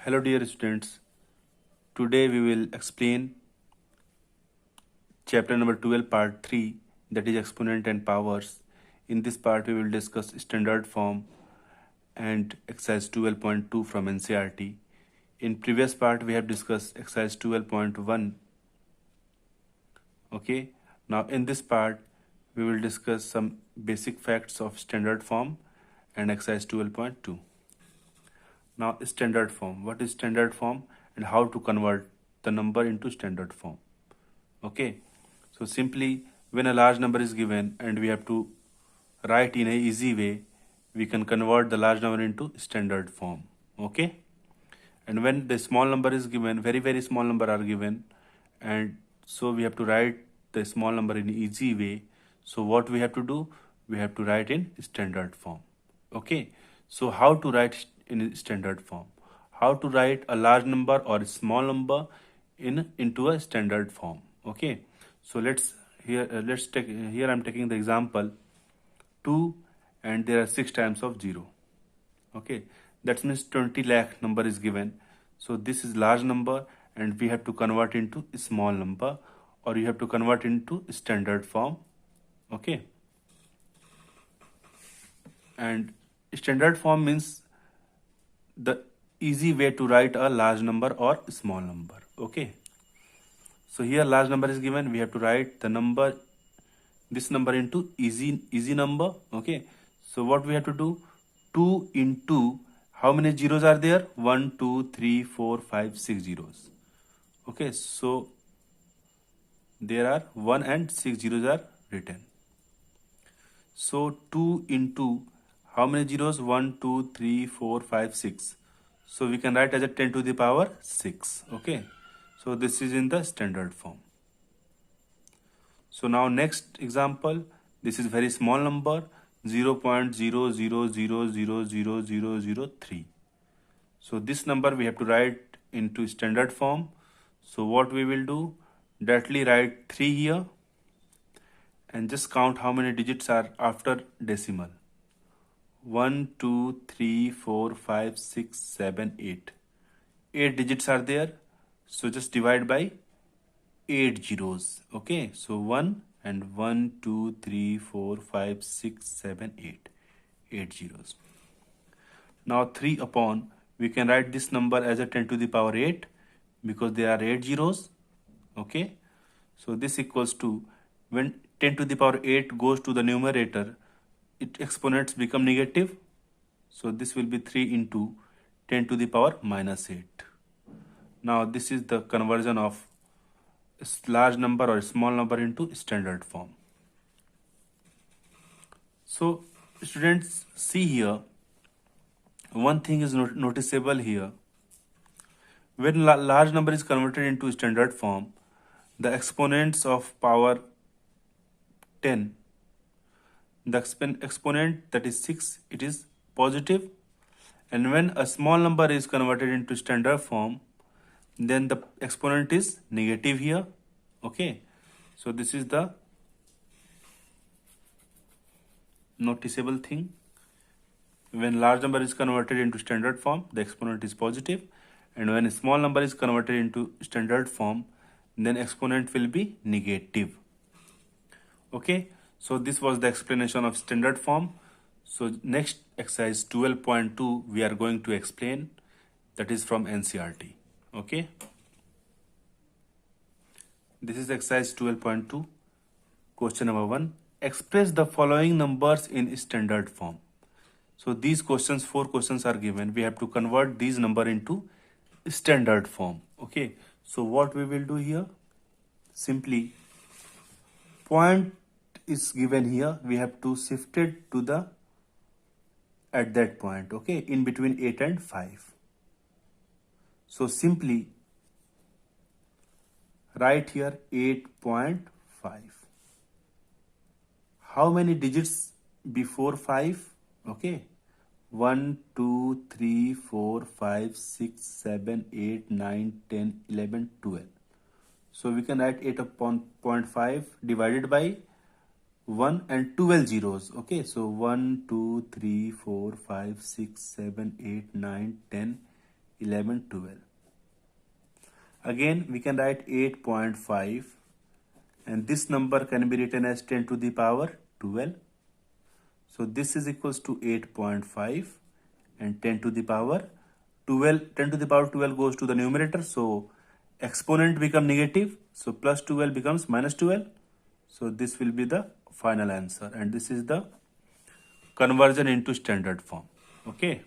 Hello dear students, today we will explain chapter number 12 part 3, that is exponent and powers. In this part we will discuss standard form and exercise 12.2 from NCERT. In previous part we have discussed exercise 12.1. Okay, now in this part we will discuss some basic facts of standard form and exercise 12.2. Now standard form, what is standard form and how to convert the number into standard form. Okay, so simply when a large number is given and we have to write in a easy way, we can convert the large number into standard form. Okay, and when the small number is given, very small number are given, and so we have to write the small number in easy way. So what we have to do, we have to write in standard form. Okay, so how to write in standard form, how to write a large number or a small number into a standard form. Okay, so let's take here I'm taking the example 2 and there are 6 times of 0. Okay, that means 20 lakh number is given. So this is large number and we have to convert into small number, or you have to convert into standard form. Okay, and standard form means the easy way to write a large number or small number. Okay, so here large number is given, we have to write the number, this number into easy number. Okay, so what we have to do, 2 into how many zeros are there, 1 2 3 4 5 6 zeros. Okay, so there are 1 and 6 zeros are written. So 2 into how many zeros, 1 2 3 4 5 6, so we can write as a 10 to the power 6. Okay, so this is in the standard form. So now next example, this is very small number, 0.000000003. So this number we have to write into standard form. So what we will do, directly write 3 here and just count how many digits are after decimal. 1 2 3 4 5 6 7 8. 8 digits are there, so just divide by 8 zeros. Okay, so 1 and 1 2 3 4 5 6 7 8, 8 zeros. Now 3 upon, we can write this number as a 10 to the power 8 because there are 8 zeros. Okay, so this equals to, when 10 to the power 8 goes to the numerator, its exponents become negative. So this will be 3 into 10 to the power minus 8. Now this is the conversion of large number or small number into standard form. So students, see here, one thing is noticeable here. When large number is converted into standard form, the exponents of power 10, the exponent that is 6, it is positive, and when a small number is converted into standard form, then the exponent is negative here. Okay, so this is the noticeable thing. When large number is converted into standard form, the exponent is positive, and when a small number is converted into standard form, then exponent will be negative. Okay, so this was the explanation of standard form. So next exercise 12.2 we are going to explain, that is from NCERT. Okay, this is exercise 12.2. Question number 1, express the following numbers in standard form. So these questions, 4 questions are given, we have to convert these number into standard form. Okay, so what we will do here, simply point is given here, we have to shift it to the at that point. Okay, in between 8 and 5. So simply write here 8.5. How many digits before 5? Okay, 1 2 3 4 5 6 7 8 9 10 11 12. So we can write 8 upon 0.5 divided by 1 and 12 zeros. Okay, so 1 2 3 4 5 6 7 8 9 10 11, 12. Again, we can write 8.5, and this number can be written as 10 to the power 12. So this is equals to 8.5 and 10 to the power 12. 10 to the power 12 goes to the numerator, so exponent become negative, so plus 12 becomes minus 12. So this will be the final answer, and this is the conversion into standard form. Okay.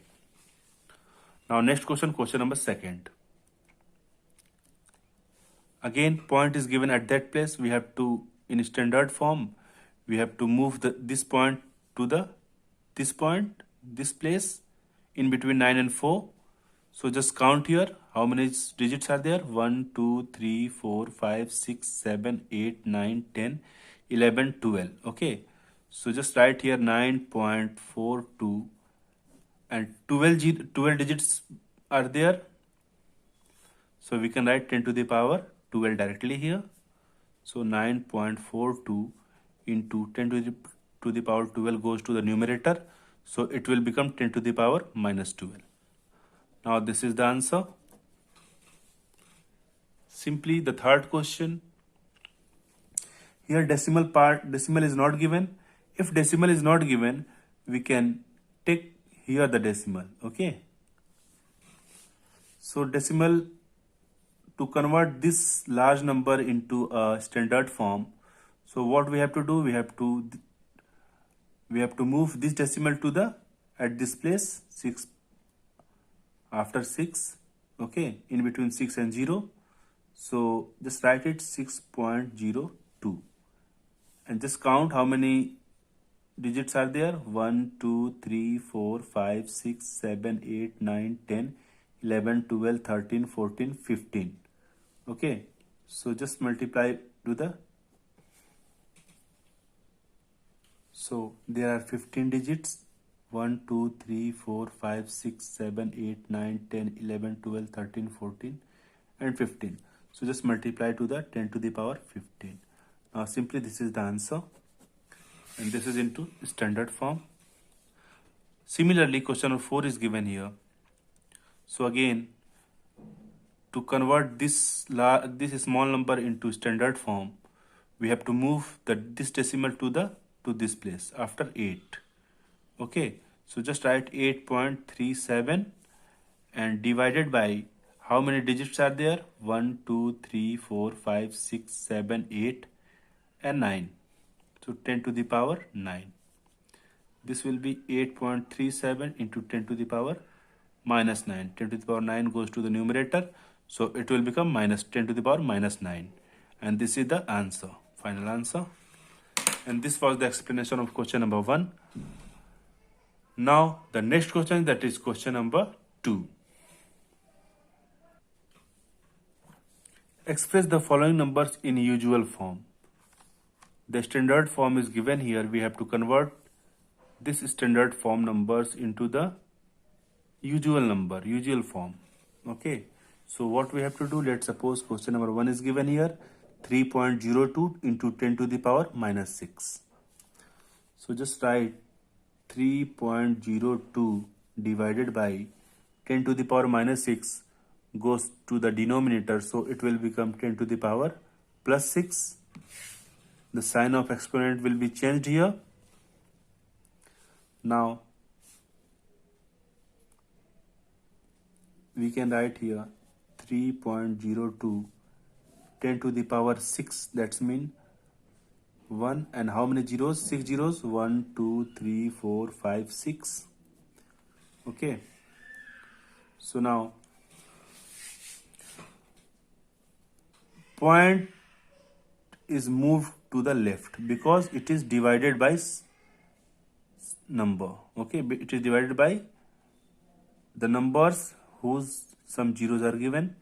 Now next question, question number 2. Again, point is given at that place. We have to, in standard form, we have to move this point to this point, this place, in between 9 and 4. So just count here. How many digits are there? 1, 2, 3, 4, 5, 6, 7, 8, 9, 10, 11, 12. Okay. So just write here 9.42, and 12 digits are there. So we can write 10 to the power 12 directly here. So 9.42 into 10 to the power 12 goes to the numerator. So it will become 10 to the power minus 12. Now this is the answer. Simply the third question. Here decimal is not given. If decimal is not given, we can take here the decimal. Okay. So decimal, to convert this large number into a standard form, so what we have to do, we have to move this decimal to the at this place 6 after 6. Okay, in between 6 and 0. So just write it 6.02 and just count how many digits are there. 1, 2, 3, 4, 5, 6, 7, 8, 9, 10, 11, 12, 13, 14, 15. Okay, so just multiply to the, so there are 15 digits. 1, 2, 3, 4, 5, 6, 7, 8, 9, 10, 11, 12, 13, 14 and 15. So just multiply to the 10 to the power 15. Now simply this is the answer, and this is into standard form. Similarly, question number 4 is given here. So again, to convert this small number into standard form, we have to move this decimal to this place after 8. Okay, so just write 8.37 and divided by how many digits are there? 1, 2, 3, 4, 5, 6, 7, 8 and 9. So 10 to the power 9. This will be 8.37 into 10 to the power minus 9. 10 to the power 9 goes to the numerator. So it will become minus 10 to the power minus 9. And this is the answer, final answer. And this was the explanation of question number 1. Now the next question, that is question number 2. Express the following numbers in usual form. The standard form is given here. We have to convert this standard form numbers into the usual form. Okay. So what we have to do, let's suppose question number 1 is given here, 3.02 into 10 to the power minus 6. So just write 3.02 divided by 10 to the power minus 6 goes to the denominator. So it will become 10 to the power plus 6. The sign of exponent will be changed here. Now we can write here 3.02 10 to the power 6, that's mean 1, and how many zeros? 6 zeros. 1, 2, 3, 4, 5, 6. Okay, so now point is moved to the left because it is divided by number. Okay, it is divided by the numbers whose some zeros are given.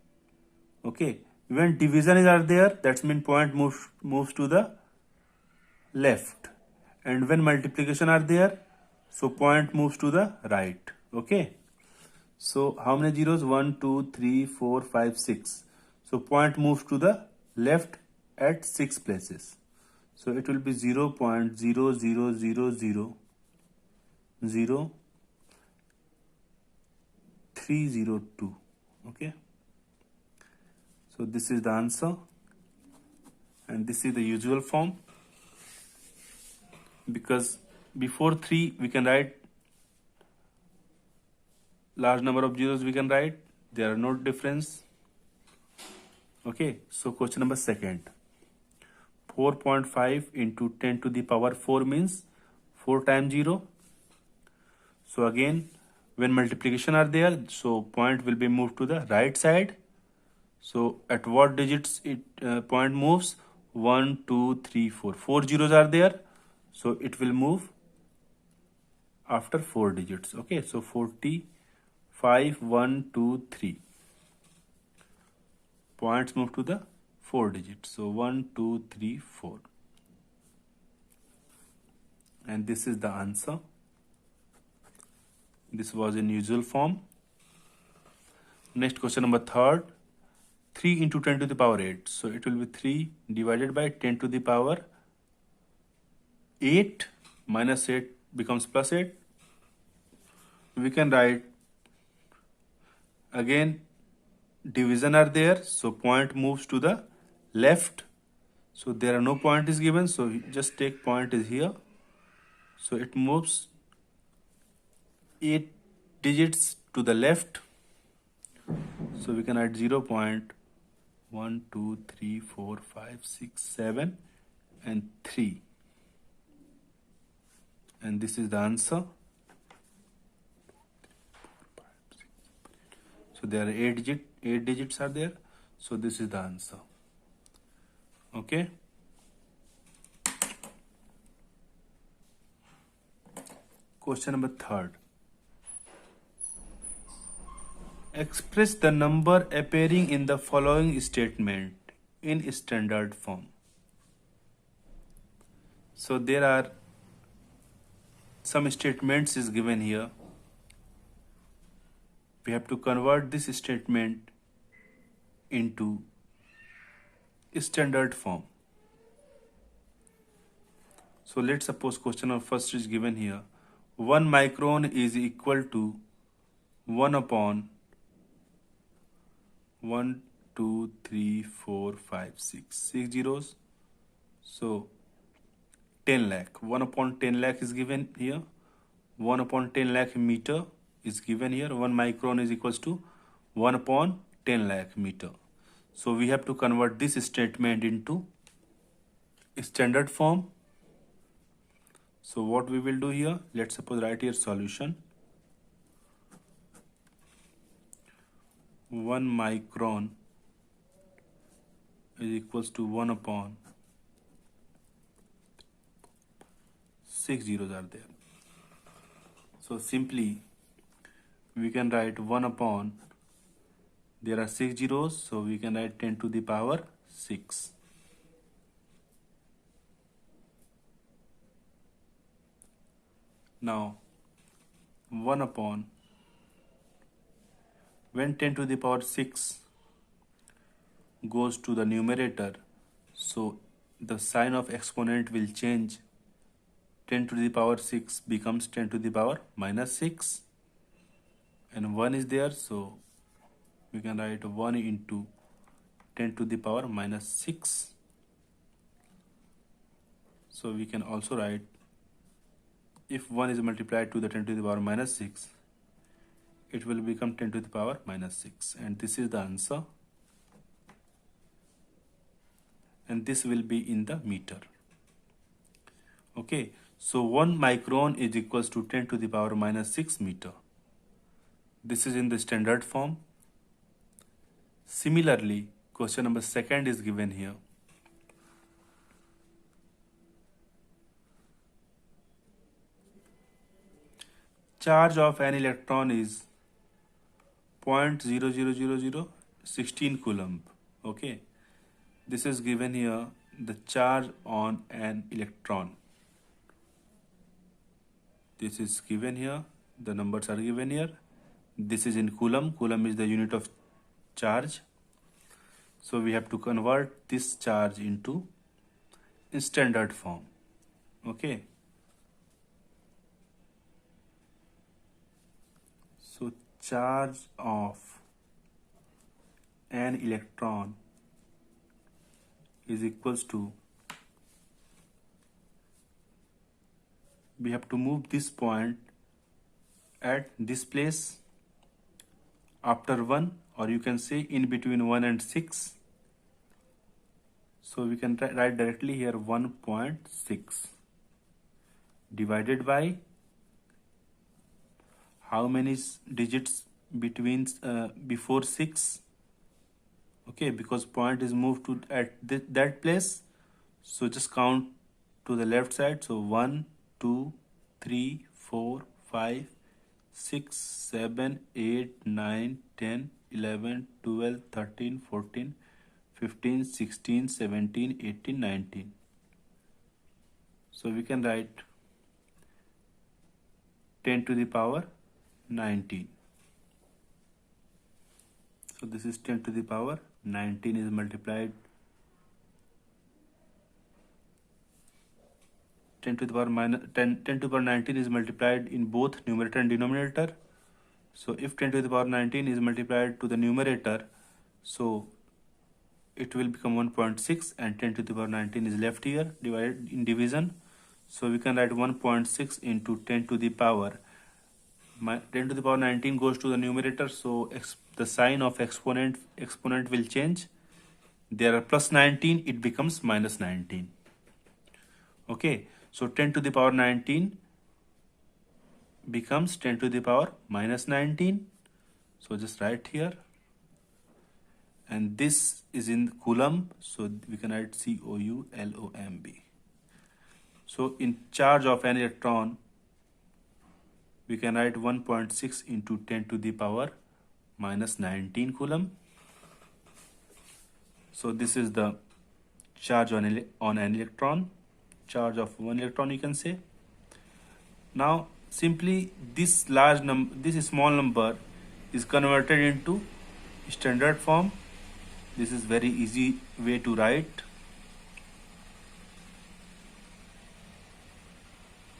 Okay, when division is are there, that's mean point moves to the left, and when multiplication are there, so point moves to the right. Okay, so how many zeros? 1, 2, 3, 4, 5, 6. So point moves to the left at 6 places. So it will be 0.0000302. Okay, so this is the answer, and this is the usual form. Because before 3 we can write large number of zeros, we can write, there are no difference. Okay, so question number second. 4.5 into 10 to the power 4 means 4 times 0. So again, when multiplication are there, so point will be moved to the right side. So at what digits it point moves? 1, 2, 3, 4. 4 zeros are there, so it will move after 4 digits. Okay, so 45, 1, 2, 3. Points move to the 4 digits. So 1, 2, 3, 4. And this is the answer. This was in usual form. Next question number third. 3 into 10 to the power 8. So it will be 3 divided by 10 to the power 8 minus 8 becomes plus 8. We can write again, division are there, so point moves to the left. So there are no point is given, so just take point is here. So it moves 8 digits to the left. So we can add 0.1, 2, 3, 4, 5, 6, 7 and 3. And this is the answer. So there are 8 digits are there. So this is the answer. Okay. Question number third. Express the number appearing in the following statement in standard form. So there are some statements is given here. We have to convert this statement into standard form. So let's suppose question number first is given here. 1 micron is equal to 1 upon 1, 2, 3, 4, 5, 6 zeros. So 10 lakh. 1 upon 10 lakh is given here. 1 upon 10 lakh meter is given here. 1 micron is equals to 1 upon 10 lakh meter. So we have to convert this statement into standard form. So what we will do here, let's suppose write here solution. 1 micron is equals to 1 upon 6 zeros are there. So simply we can write 1 upon, there are 6 zeros, so we can write 10 to the power 6. Now 1 upon, when 10 to the power 6 goes to the numerator, so the sign of exponent will change. 10 to the power 6 becomes 10 to the power minus 6, and 1 is there, so we can write 1 into 10 to the power minus 6. So we can also write, if 1 is multiplied to the 10 to the power minus 6, it will become 10 to the power minus 6, and this is the answer, and this will be in the meter. Okay, so 1 micron is equals to 10 to the power minus 6 meter. This is in the standard form. Similarly, question number second is given here. Charge of an electron is 0.00016 coulomb. Okay, this is given here, the charge on an electron. This is given here, the numbers are given here. This is in coulomb. Coulomb is the unit of charge. So we have to convert this charge into standard form. Okay. So charge of an electron is equals to, we have to move this point at this place after 1, or you can say in between 1 and 6. So we can write directly here 1.6 divided by how many digits between before 6. Okay, because point is moved to at that place, so just count to the left side. So 1 2 3 4 5 6 7 8 9 10 11 12 13 14 15 16 17 18 19. So we can write 10 to the power 19. So this is 10 to the power 19 is multiplied 10 to the power minus 10 to the power 19 is multiplied in both numerator and denominator. So if 10 to the power 19 is multiplied to the numerator, so it will become 1.6, and 10 to the power 19 is left here divided in division. So we can write 1.6 into 10 to the power. 10 to the power 19 goes to the numerator, so the sign of exponent will change. There are plus 19, it becomes minus 19. Okay, so 10 to the power 19 becomes 10 to the power minus 19. So just write here, and this is in coulomb, so we can write COULOMB. So in charge of an electron, we can write 1.6 into 10 to the power minus 19 coulomb. So this is the charge on an electron, charge of one electron, you can say. Now simply this small number is converted into standard form. This is very easy way to write.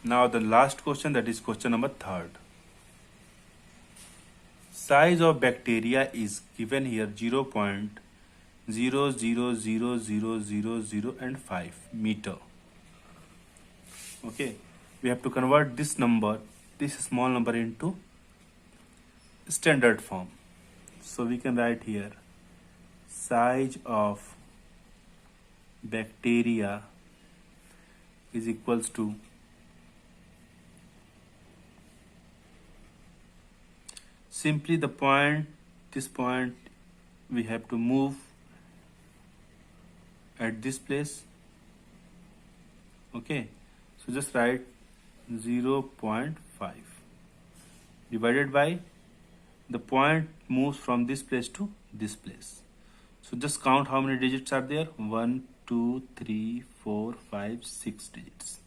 Now the last question, that is question number 3rd. Size of bacteria is given here 0.000000 and 5 meter. Okay, we have to convert this small number into standard form. So we can write here size of bacteria is equals to simply this point we have to move at this place. Okay, so just write 0.5 divided by the point moves from this place to this place. So just count how many digits are there. 1 2 3 4 5 6 digits.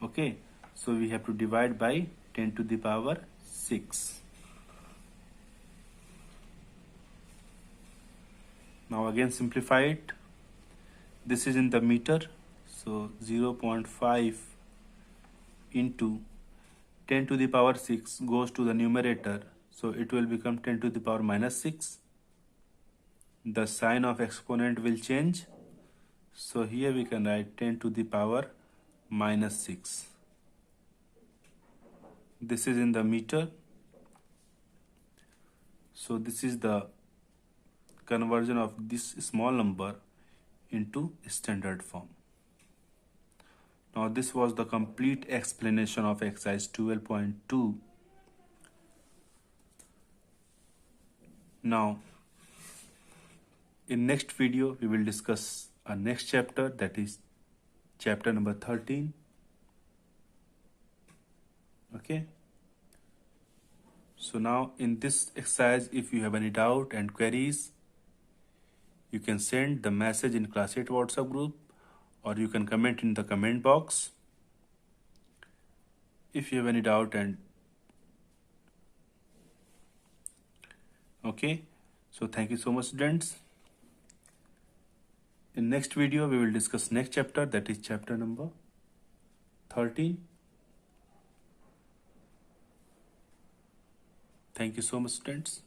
Okay, so we have to divide by 10 to the power 6. Now again simplify it. This is in the meter, so 0.5 into 10 to the power 6 goes to the numerator, so it will become 10 to the power minus 6. The sign of exponent will change, so here we can write 10 to the power minus 6. This is in the meter, so this is the conversion of this small number into standard form. Now this was the complete explanation of exercise 12.2. Now in next video we will discuss our next chapter, that is chapter number 13. Okay, so now in this exercise, if you have any doubt and queries, you can send the message in class 8 WhatsApp group, or you can comment in the comment box if you have any doubt. And okay, so thank you so much, students. In next video we will discuss next chapter, that is chapter number 13. Thank you so much, students.